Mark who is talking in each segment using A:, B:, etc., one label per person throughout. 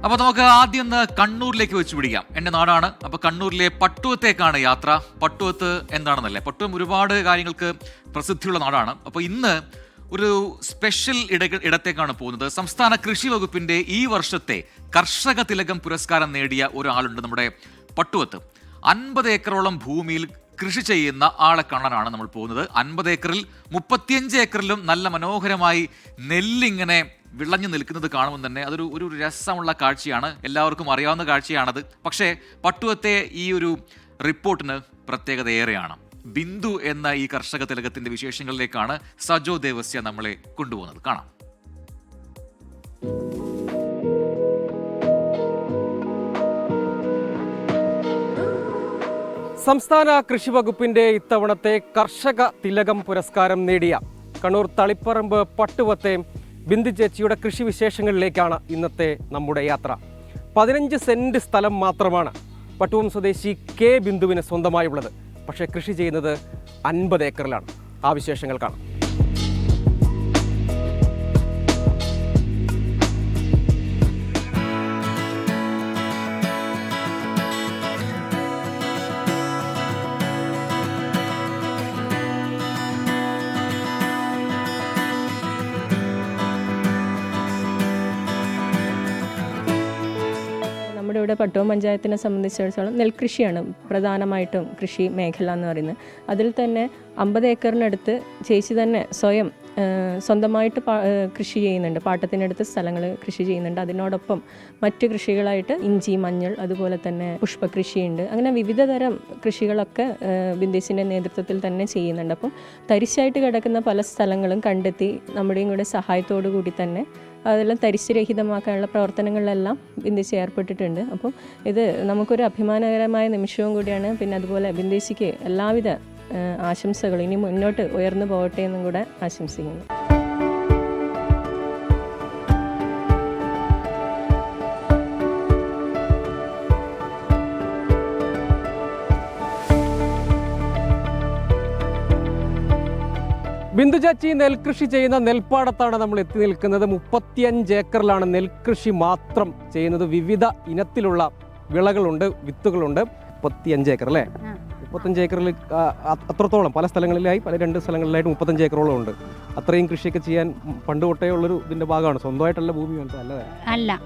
A: അപ്പോൾ നമുക്ക് ആദ്യം ഒന്ന് കണ്ണൂരിലേക്ക് വെച്ച് പിടിക്കാം. എൻ്റെ നാടാണ്. അപ്പോൾ കണ്ണൂരിലെ പട്ടുവത്തേക്കാണ് യാത്ര. പട്ടുവത്ത് എന്താണെന്നല്ലേ, പട്ടുവം ഒരുപാട് കാര്യങ്ങൾക്ക് പ്രസിദ്ധിയുള്ള നാടാണ്. അപ്പോൾ ഇന്ന് ഒരു സ്പെഷ്യൽ ഇടത്തേക്കാണ് പോകുന്നത്. സംസ്ഥാന കൃഷി വകുപ്പിൻ്റെ ഈ വർഷത്തെ കർഷക തിലകം പുരസ്കാരം നേടിയ ഒരാളുണ്ട് നമ്മുടെ പട്ടുവത്ത്. 50 ഏക്കറോളം ഭൂമിയിൽ കൃഷി ചെയ്യുന്ന ആളെ കാണാനാണ് നമ്മൾ പോകുന്നത്. 50 ഏക്കറിൽ 35 ഏക്കറിലും നല്ല മനോഹരമായി നെല്ലിങ്ങനെ വിളഞ്ഞു നിൽക്കുന്നത് കാണുമ്പോൾ തന്നെ അതൊരു രസമുള്ള കാഴ്ചയാണ്. എല്ലാവർക്കും അറിയാവുന്ന കാഴ്ചയാണത്. പക്ഷേ പട്ടുവത്തെ ഈ ഒരു റിപ്പോർട്ടിന് പ്രത്യേകത ഏറെയാണ്. ബിന്ദു എന്ന ഈ കർഷക തിലകത്തിന്റെ വിശേഷങ്ങളിലേക്കാണ് സജോ ദേവസ്യ നമ്മളെ കൊണ്ടുപോകുന്നത്. കാണാം.
B: സംസ്ഥാന കൃഷി വകുപ്പിന്റെ ഇത്തവണത്തെ കർഷക തിലകം പുരസ്കാരം നേടിയ കണ്ണൂർ തളിപ്പറമ്പ് പട്ടുവത്തെ ബിന്ദു ചേച്ചിയുടെ കൃഷി വിശേഷങ്ങളിലേക്കാണ് ഇന്നത്തെ നമ്മുടെ യാത്ര. 15 സെന്റ് സ്ഥലം മാത്രമാണ് പട്ടുവം സ്വദേശി കെ ബിന്ദുവിന് സ്വന്തമായുള്ളത്. പക്ഷേ കൃഷി ചെയ്യുന്നത് 50 ഏക്കറിലാണ്. ആ വിശേഷങ്ങൾ കാണാം.
C: നമ്മുടെ ഇവിടെ പട്ടുവം പഞ്ചായത്തിനെ സംബന്ധിച്ചിടത്തോളം നെൽകൃഷിയാണ് പ്രധാനമായിട്ടും കൃഷി മേഖല എന്ന് പറയുന്നത്. അതിൽ തന്നെ 50 ഏക്കറിനടുത്ത് ചേച്ചി തന്നെ സ്വന്തമായിട്ട് കൃഷി ചെയ്യുന്നുണ്ട്. പാട്ടത്തിനടുത്ത് സ്ഥലങ്ങൾ കൃഷി ചെയ്യുന്നുണ്ട്. അതിനോടൊപ്പം മറ്റ് കൃഷികളായിട്ട് ഇഞ്ചി, മഞ്ഞൾ, അതുപോലെ തന്നെ പുഷ്പകൃഷിയുണ്ട്. അങ്ങനെ വിവിധ തരം കൃഷികളൊക്കെ ബിന്ദുസിൻ്റെ നേതൃത്വത്തിൽ തന്നെ ചെയ്യുന്നുണ്ട്. അപ്പം തരിശായിട്ട് കിടക്കുന്ന പല സ്ഥലങ്ങളും കണ്ടെത്തി നമ്മുടെയും കൂടെ സഹായത്തോടു കൂടി തന്നെ അതെല്ലാം തരിശ് രഹിതമാക്കാനുള്ള പ്രവർത്തനങ്ങളിലെല്ലാം ബിന്ദുസി ഏർപ്പെട്ടിട്ടുണ്ട്. അപ്പം ഇത് നമുക്കൊരു അഭിമാനകരമായ നിമിഷവും കൂടിയാണ്. പിന്നെ അതുപോലെ ബിന്ദുസിക്ക് എല്ലാവിധ ആശംസകൾ ഇനി മുന്നോട്ട് ഉയർന്നു പോകട്ടെ എന്നും കൂടെ ആശംസിക്കുന്നു.
B: ബിന്ദു ചേച്ചി നെൽകൃഷി ചെയ്യുന്ന നെൽപ്പാടത്താണ് നമ്മൾ എത്തി നിൽക്കുന്നത്. 35 ഏക്കറിലാണ് നെൽകൃഷി മാത്രം ചെയ്യുന്നത്. വിവിധ ഇനത്തിലുള്ള വിളകളുണ്ട്, വിത്തുകളുണ്ട്. 35 ഏക്കർ അല്ലേ? 35 ഏക്കറിൽ അത്രത്തോളം പല സ്ഥലങ്ങളിലായി, 2 സ്ഥലങ്ങളിലായിട്ട് 35 ഏക്കറോളം ഉണ്ട്. അത്രയും കൃഷിയൊക്കെ ചെയ്യാൻ പണ്ട് തൊട്ടേ ഉള്ളൊരു ഇതിൻ്റെ ഭാഗമാണ്. സ്വന്തമായിട്ടുള്ള ഭൂമി
D: അല്ല.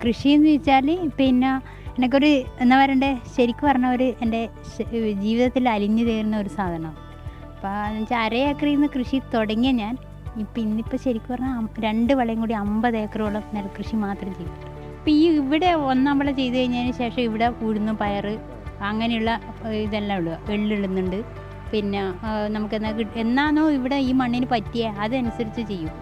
D: കൃഷി എന്ന് വെച്ചാൽ പിന്നെ എനിക്കൊരു എന്താ പറയണ്ടേ, ശരിക്കും പറഞ്ഞ ഒരു എൻ്റെ ജീവിതത്തിൽ അലിഞ്ഞു തീർന്ന ഒരു സാധനമാണ്. അപ്പോൾ 1/2 ഏക്കറിൽ നിന്ന് കൃഷി തുടങ്ങിയ ഞാൻ ഇന്നിപ്പോൾ ശരിക്കും പറഞ്ഞാൽ 2 വളയും കൂടി 50 ഏക്കറോളം നെൽകൃഷി മാത്രം ചെയ്തു. ഇപ്പോൾ ഇവിടെ ഒന്നാം വിള ചെയ്ത് കഴിഞ്ഞതിന് ശേഷം ഇവിടെ ഉഴുന്ന്, പയർ അങ്ങനെയുള്ള ഇതെല്ലാം ഇടുക. വെള്ളിടുന്നുണ്ട്. പിന്നെ നമുക്ക് എന്നാണോ ഇവിടെ ഈ മണ്ണിന് പറ്റിയ അതനുസരിച്ച് ചെയ്യും.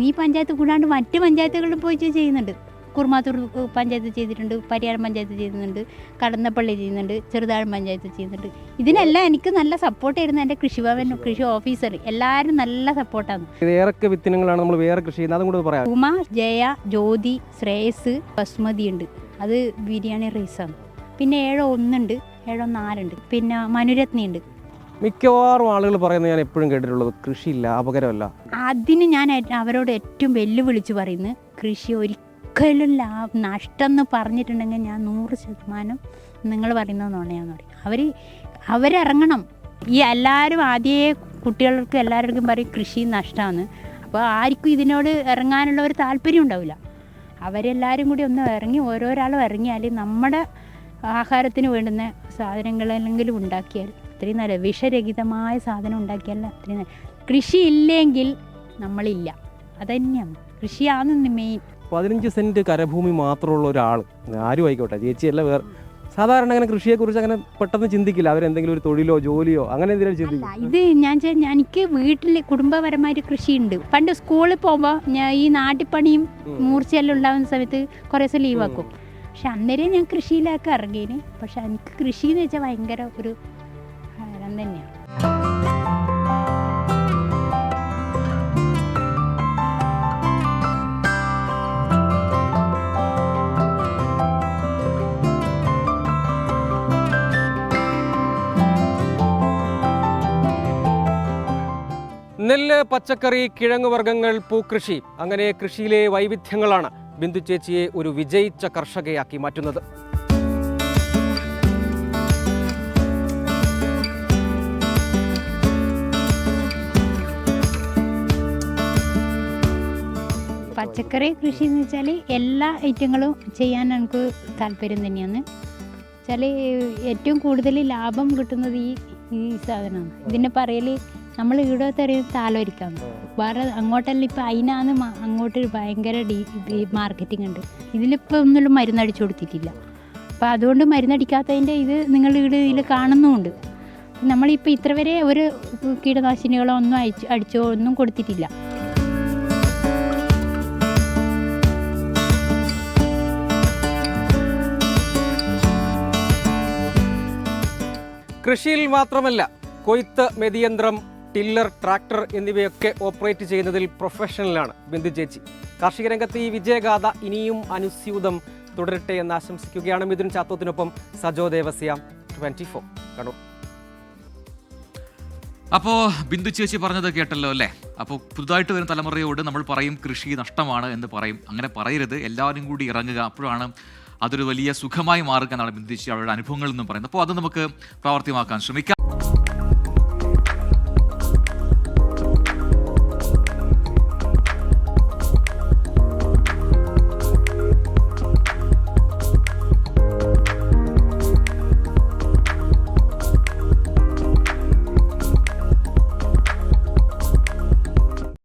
D: ഈ പഞ്ചായത്ത് കൂടാണ്ട് മറ്റ് പഞ്ചായത്തുകളിൽ പോയി ചെയ്യുന്നുണ്ട്. കുറുമാത്തൂർ പഞ്ചായത്ത് ചെയ്തിട്ടുണ്ട്, പരിയാരം പഞ്ചായത്ത് ചെയ്യുന്നുണ്ട്, കടന്നപ്പള്ളി ചെയ്യുന്നുണ്ട്, ചെറുതാഴം പഞ്ചായത്ത് ചെയ്യുന്നുണ്ട്. ഇതിനെല്ലാം എനിക്ക് നല്ല സപ്പോർട്ട് ആയിരുന്നു എൻ്റെ കൃഷിഭവൻ, കൃഷി ഓഫീസർ, എല്ലാവരും നല്ല സപ്പോർട്ടാണ്.
B: ഏതൊക്കെ വിത്തിനങ്ങളാണ് നമ്മൾ വേറെ കൃഷി ചെയ്യുന്നത്? അതും കൂടെ പറയാം.
D: ഉമ, ജയ, ജ്യോതി, ശ്രേയസ്, ബസ്മതി ഉണ്ട്. അത് ബിരിയാണി റൈസാണ്. പിന്നെ 7-1 ഉണ്ട്, 7-4 ഉണ്ട്. പിന്നെ മനുരത്നി ഉണ്ട്.
B: മിക്കവാറും ആളുകൾ പറയുന്നത് ഞാൻ എപ്പോഴും കേട്ടിട്ടുള്ളത് കൃഷി ലാഭകരമല്ല.
D: അതിന് ഞാൻ അവരോട് ഏറ്റവും വെല്ലുവിളിച്ച് പറയുന്നത്, കൃഷി ഒരിക്കലും നഷ്ടം എന്ന് പറഞ്ഞിട്ടുണ്ടെങ്കിൽ ഞാൻ 100% നിങ്ങൾ പറയുന്നത് നുണയാന്ന് പറയും. അവരിറങ്ങണം. ഈ എല്ലാവരും ആദ്യമേ കുട്ടികൾക്ക് എല്ലാവർക്കും പറയും കൃഷി നഷ്ടമാണ്. അപ്പോൾ ആർക്കും ഇതിനോട് ഇറങ്ങാനുള്ള ഒരു താല്പര്യം ഉണ്ടാവില്ല. അവരെല്ലാവരും കൂടി ഒന്ന് ഇറങ്ങി, ഓരോരാളും ഇറങ്ങിയാൽ നമ്മുടെ ആഹാരത്തിന് വേണ്ടുന്ന സാധനങ്ങളെങ്കിലും ഉണ്ടാക്കിയാൽ അത്രയും നല്ല വിഷരഹിതമായ സാധനം ഉണ്ടാക്കിയാൽ അത്രയും നല്ല. കൃഷി ഇല്ലെങ്കിൽ നമ്മളില്ല. അതുതന്നെയാണ് കൃഷിയാണ് മെയിൻ.
B: 15 സെന്റ് കരഭൂമി മാത്രമുള്ള ഒരാൾ, ആരും ആയിക്കോട്ടെ, ചേച്ചിയല്ല, വേറെ സാധാരണ അങ്ങനെ കൃഷിയെക്കുറിച്ച് അങ്ങനെ പെട്ടെന്ന് ചിന്തിക്കില്ല. അവരെന്തെങ്കിലും ഒരു തൊഴിലോ ജോലിയോ അങ്ങനെ എന്തെങ്കിലും ചിന്തിക്കും.
D: ഇത് എനിക്ക് വീട്ടിൽ കുടുംബപരമായിട്ട് കൃഷിയുണ്ട്. പണ്ട് സ്കൂളിൽ പോകുമ്പോൾ ഞാൻ ഈ നാട്ടിപ്പണിയും മൂർച്ചയെല്ലാം ഉണ്ടാകുന്ന സമയത്ത് കുറേ ദിവസം ലീവാക്കും. പക്ഷെ അന്നേരം ഞാൻ കൃഷിയിലൊക്കെ ഇറങ്ങിയേന്. പക്ഷെ എനിക്ക് കൃഷി എന്ന് വെച്ചാൽ ഭയങ്കര ഒരു ഹരം തന്നെയാണ്.
B: നെല്ല്, പച്ചക്കറി, കിഴങ്ങുവർഗ്ഗങ്ങൾ, പൂക്കൃഷി, അങ്ങനെ കൃഷിയിലെ വൈവിധ്യങ്ങളാണ് ബിന്ദു ചേച്ചിയെ ഒരു വിജയിച്ച കർഷകയാക്കി മാറ്റുന്നത്.
D: പച്ചക്കറി കൃഷി എന്ന് വെച്ചാൽ എല്ലാ ഐറ്റങ്ങളും ചെയ്യാൻ എനിക്ക് താല്പര്യം തന്നെയാണ്. വെച്ചാൽ ഏറ്റവും കൂടുതൽ ലാഭം കിട്ടുന്നത് ഈ സാധനമാണ്. ഇതിനെ പറയൽ നമ്മൾ ഇവിടെ തരുന്നത് താലോരിക്കാണ്. വേറെ അങ്ങോട്ടെല്ലാം ഇപ്പം അതിനാണ് അങ്ങോട്ട് ഭയങ്കര മാർക്കറ്റിംഗ് ഉണ്ട്. ഇതിലിപ്പോൾ ഒന്നും മരുന്നടിച്ചു കൊടുത്തിട്ടില്ല. അപ്പോൾ അതുകൊണ്ട് മരുന്നടിക്കാത്തതിൻ്റെ ഇത് നിങ്ങൾ ഇവിടെ ഇതിൽ കാണുന്നുമുണ്ട്. നമ്മളിപ്പോൾ ഇത്ര വരെ ഒരു കീടനാശിനികളോ ഒന്നും അടിച്ചോ ഒന്നും കൊടുത്തിട്ടില്ല.
B: കൃഷിയിൽ മാത്രമല്ല, കൊയ്ത്ത്, മെതിയന്ത്രം, ടില്ലർ, ട്രാക്ടർ എന്നിവയൊക്കെ ഓപ്പറേറ്റ് ചെയ്യുന്നതിൽ പ്രൊഫഷണലാണ് ബിന്ദു ചേച്ചി. കാർഷിക രംഗത്ത് ഈ വിജയഗാഥ ഇനിയും അനുസ്യൂതം തുടരട്ടെ എന്ന് ആശംസിക്കുകയാണ്. മിഥുൻ ചാത്തോത്തിനൊപ്പം സജോ ദേവസ്യ, 24 കണ്ണൂർ.
A: അപ്പോൾ ബിന്ദു ചേച്ചി പറഞ്ഞത് കേട്ടല്ലോ അല്ലേ? അപ്പോൾ പുതുതായിട്ട് വരുന്ന തലമുറയോട് നമ്മൾ പറയും കൃഷി നഷ്ടമാണ് എന്ന് പറയും. അങ്ങനെ പറയരുത്, എല്ലാവരും കൂടി ഇറങ്ങുക. അപ്പോഴാണ് അതൊരു വലിയ സുഖമായി മാറുക എന്നാണ് ബിന്ദു ചേച്ചി അവരുടെ അനുഭവങ്ങളിൽ നിന്നും പറയുന്നത്. അപ്പോൾ അത് നമുക്ക് പ്രാവർത്തികമാക്കാൻ ശ്രമിക്കാം.